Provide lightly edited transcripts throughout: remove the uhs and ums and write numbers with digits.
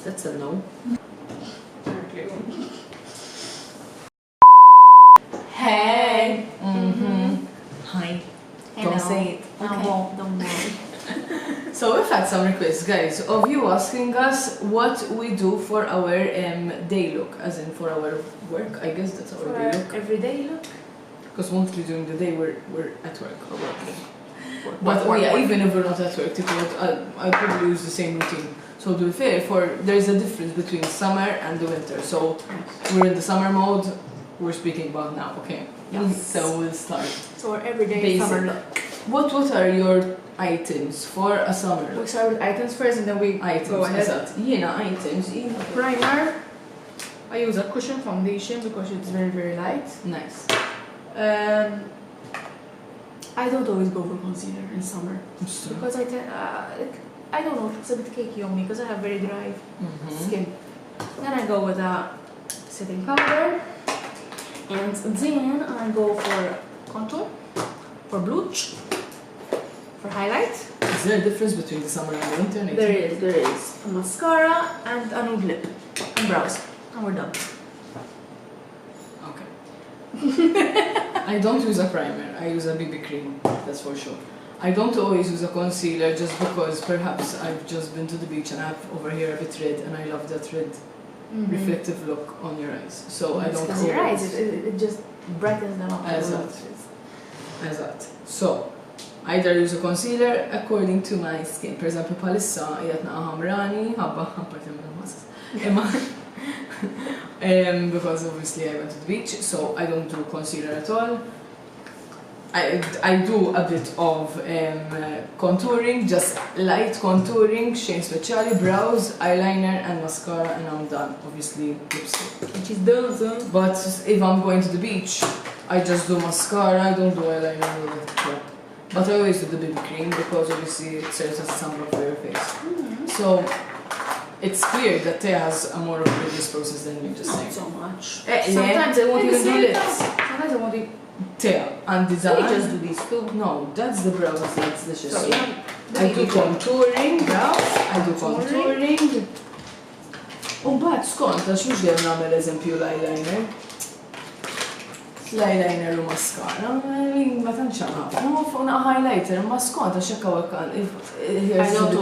that's a no. Hey! Hi. Don't say it. I won't, don't worry. So we've had some requests, guys, of you asking us what we do for our day look, as in for our work. I guess that's our day look. Everyday look. Because mostly during the day we're at work or working. But even if we're not at work, I probably use the same routine. So to be fair, there's a difference between summer and the winter. So we're in the summer mode. We're speaking about now, okay? Yes. So we'll start. So our everyday Basic. summer look. What are your items for a summer We look? start with items first and then we go ahead. Items. Primer. I use a cushion foundation because it's very, very light. Nice. I don't always go for concealer in summer because I don't know, it's a bit cakey on me because I have very dry skin. Then I go with a setting powder, and then I go for contour, for blush, for highlight. Is there a difference between the summer and the winter? There is. A mascara and a nude lip and brows, and we're done. Okay. I don't use a primer, I use a BB cream, that's for sure. I don't always use a concealer just because perhaps I've just been to the beach and I have over here a bit red and I love that red reflective look on your eyes. So I don't because your eyes, it just brightens them up. As that. So, either use a concealer according to my skin. Per esempio, palissa jgħat naqa ħamrani, because obviously I went to the beach, so I don't do concealer at all. I do a bit of contouring, just light contouring, xejn speċjali, brows, eyeliner and mascara, and I'm done. Obviously lipstick. And she's done. But if I'm going to the beach, I just do mascara, I don't do eyeliner or that crap. But I always do the BB cream because obviously it serves as a sunblock for your face. So it's clear that Thea has a more rigorous process than me, just saying. Not so much. Sometimes I won't even do lips. Sometimes I won't even... Thea, and design. We just do these two. No, that's the brows, that's the shit. So, I do contouring, brows, I do contouring. But skont, għax mux għem namel eżempju l-eyeliner. L-eyeliner u mascara, ma tanċana. No, fuqna highlighter, ma skont, għax jekka għakan. I don't do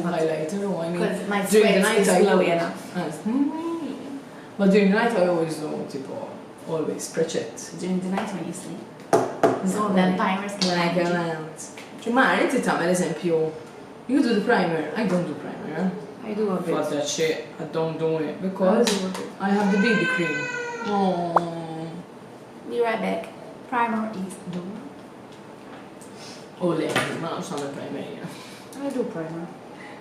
highlighter, I mean, my sweat is glowy enough. But during the night I always do, tipo, always precet. During the night when you sleep. Then primers like around. Ma inti tagħmel eżempju, you do the primer, I don't do primer. I do a bit. But that shit, I don't do it because I have the BB cream. Oh. Be right back. Primer is done. Oh, le, ma nafx nagħmel primer jena. I do primer.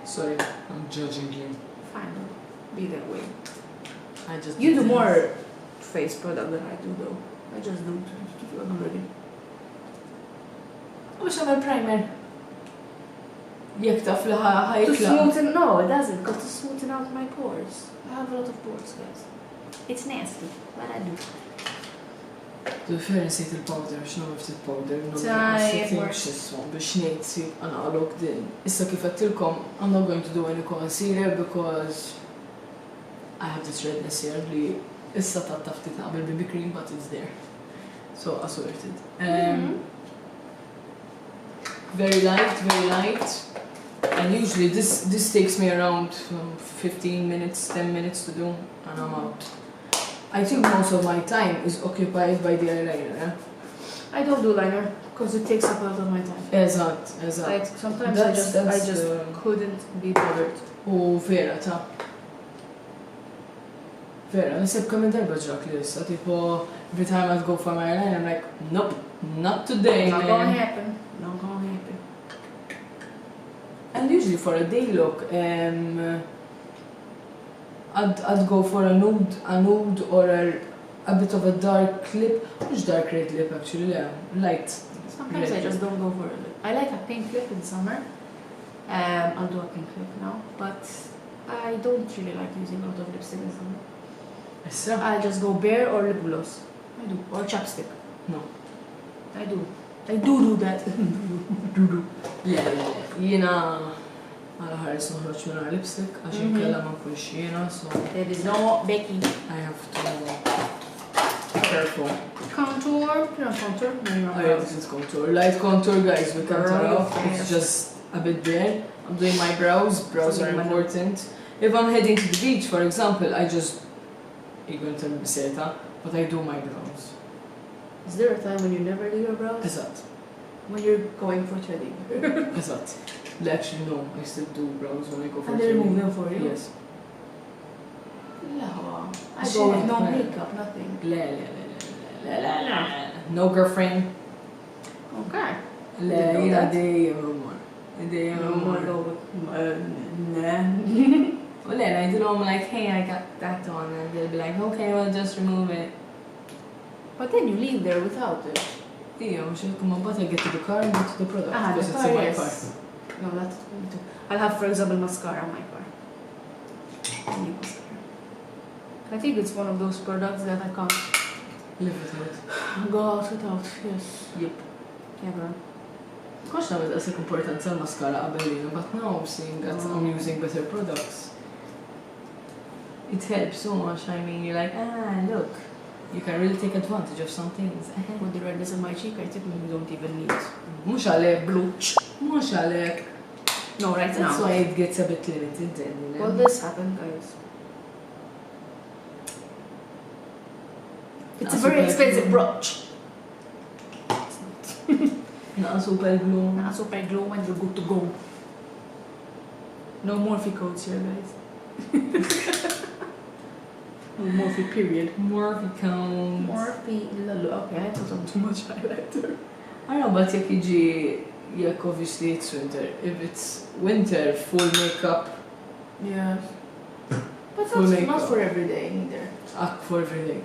Sorry, I'm judging you. Fine, be that way. I just You do more face product than I do though. I just do to feel already. Mux nagħmel primer. Jekk taf li To ħajtla. smoothen, no, it doesn't. Got to smoothen out my pores. I have a lot of pores, guys. It's nasty, but I do. Tu fer nsejt il-powder, x'nu ftit powder, Tajjeb, biex ngħid si analog din. Issa kif qedtilkom, I'm not going to do any concealer because I have this redness here li issa tattaf ftit naqbel BB cream, but it's there. So I sorted. Very light. And usually this takes me around 15 minutes, 10 minutes to do, and I'm out. I think most of my time is occupied by the eyeliner. Eh? I don't do liner because it takes up a lot of my time. Eżatt. Like sometimes I just couldn't be bothered. U vera ta' vera, nisib kemm darba ġrak li issa, tipo every time I go for my eyeliner, I'm like, nope, not today, Not man. gonna happen. Not gonna happen. And usually for a day look, I'd go for a nude or a bit of a dark lip. Which dark red lip actually, yeah, light. Sometimes red I just lip. don't go for a lip. I like a pink lip in summer. I'll do a pink lip now, but I don't really like using a lot of lipstick in summer. Issa? I'll just go bare or lip gloss. I do. Or chapstick. No. I do. I do that. Yeah. Jina, Għala ħares noħroġ minn lipstick, għaxin kella ma nkunx jiena, so There is no Becky. I have to be careful. Contour. Contour. Alright, this is contour. Light contour, guys, we can turn off. It's just a bit bare. I'm doing my brows. Brows are important. If I'm heading to the beach, for example, I just... You're going to tell me Seta, but I do my brows. Is there a time when you never do your brows? Eżatt. When you're going for threading. Eżatt. Actually, no, I still do brows when I go for And they remove them for you? Yes. Yeah. I go with no makeup, nothing. La. No girlfriend. Okay. La, jina dejjem rumor. Dejjem No rumor. more go with... Nah. Well, then I do know, I'm like, hey, I got that on, and they'll be like, okay, well, just remove it. But then you leave there without it. Yeah, I'm sure, come on, but I get to the car and get to the product, Ah, because the it's car, in my yes. car. No, that's me too. I'll have, for example, mascara on my car. New mascara. I think it's one of those products that I can't Live without. go out without, yes. Yep. Never. Kox namel daqsek importanza l-maskara qabelina, but now I'm seeing that I'm using better products. It helps so much, I mean, you're like, look, you can really take advantage of some things. With the redness on my cheek, I think we don't even need Mux għalek, bluċ, mux għalek. No, right That's now. why it gets a bit limited then, you know? Well, this happened, guys. It's a That's very okay. expensive brooch. Naqa super glue. Nah, super glue and you're good to go. No Morphe codes here, guys. No Morphe period. Morphe cones. Morphe, okay, I put on too much highlighter. I don't know, but jek iġi, jek obviously it's winter. If it's winter, full makeup, Yeah. But Full not makeup. for every day either. for every day.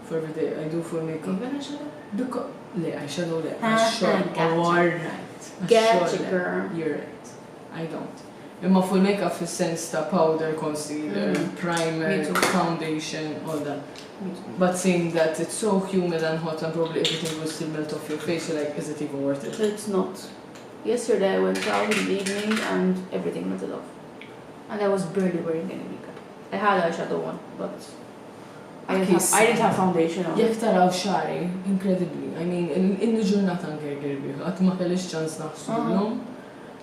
For every day, I do full makeup. Even eyeshadow? Because, eyeshadow, Gotcha. alright. Gotcha, girl. You're right. I don't. Imma full makeup fis-sens ta' powder, concealer, primer, Me too. foundation, all that. Me too. But seeing that it's so humid and hot and probably everything will still melt off your face, you're like, is it even worth it? It's not. Yesterday I went out in the evening and everything melted off. And I was barely wearing any makeup. I had eyeshadow on, but I didn't have foundation on. Jek taraw xari, incredibly. I mean, in-ġurnata ngergerbi, għat ma kellix ċans naħsu l-lum.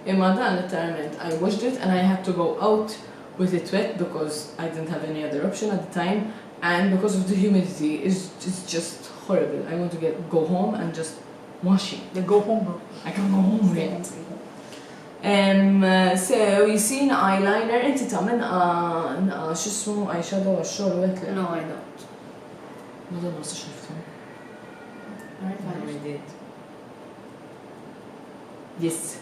Imma dan literalment, I washed it and I had to go out with it wet because I didn't have any other option at the time. And because of the humidity, it's just horrible. I want to go home and just wash it. Then go home, bro. I can go home with it. So, jisina eyeliner, inti tamen xismu eyeshadow għax-xogħol wet le? No, I don't. Madonna ma s-xiftu. Alright, did. Yes.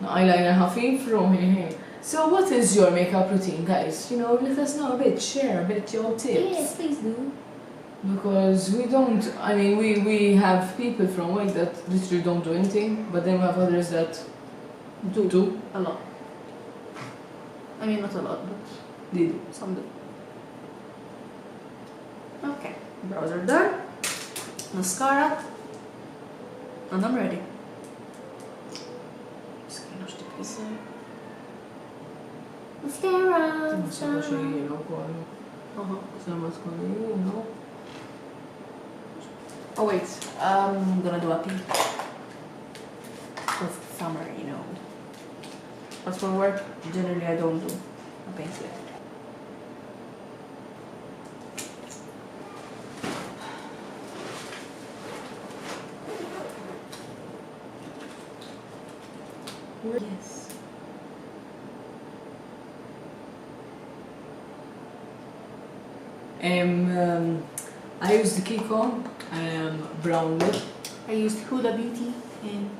No, eyeliner ħafif from here. So what is your makeup routine, guys? You know, let us know a bit, share a bit your tips. Yes, please do. Because we don't, I mean, we have people from work that literally don't do anything, but then we have others that do. A lot. I mean, not a lot, but They do. some do. Okay, brows are done. Mascara. And I'm ready. Just gonna wash the piece there. Mascara. Mascara xejjien ukoll. Uh-huh. No. Oh wait, I'm gonna do a pink. Because it's summer, you know. But for work, generally I don't do a pink yet. Yes. I use the Kiko brown lip. I used Huda Beauty and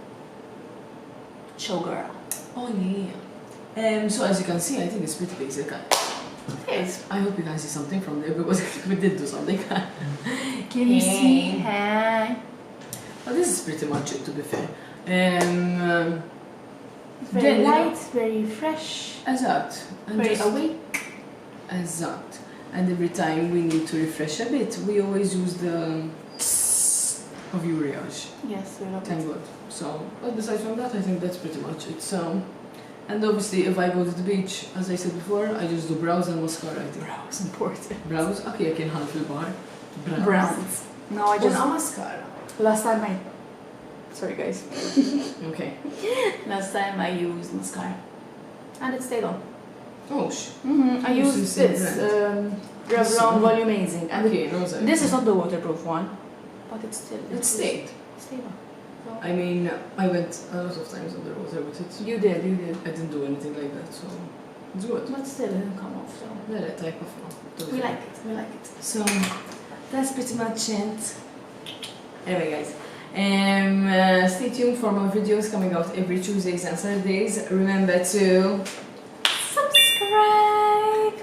Showgirl. Oh yeah. So as you can see, I think it's pretty basic. Yes. I hope you can see something from there because we did do something. Can you see? Hey. But this is pretty much it, to be fair. It's very light, very fresh, Eżatt. very awake. Eżatt. And every time we need to refresh a bit, we always use the of Uriage. Yes, we love Thank it. God. So, but besides from that, I think that's pretty much it. So, And obviously, if I go to the beach, as I said before, I just do brows and mascara. I think. Brows important. Brows? Okay, I can have the bar. Browns. No, I just... mascara. Last time I... Sorry guys. Okay. Last time I used mascara. And it stayed on. Oh, I used this. Revlon Volumizing. And okay, this is not the waterproof one. But it stayed. It stayed. On. So. I mean, I went a lot of times underwater with it. You did. I didn't do anything like that, so it's good. But still, it didn't come off, so... Yeah, that type of... We like it. So, that's pretty much it. Anyway, guys. Stay tuned for more videos coming out every Tuesdays and Saturdays. Remember to... subscribe!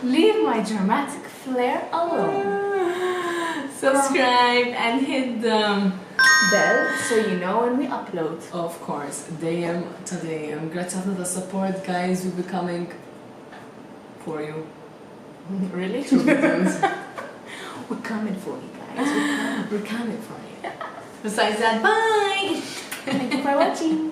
Leave my dramatic flair alone. Subscribe and hit the... bell so you know when we upload. Of course, today. Grazie a the support, guys. We'll be coming for you. Really? We're coming for you, guys. We're coming for you. Besides that, bye! Thank you for watching.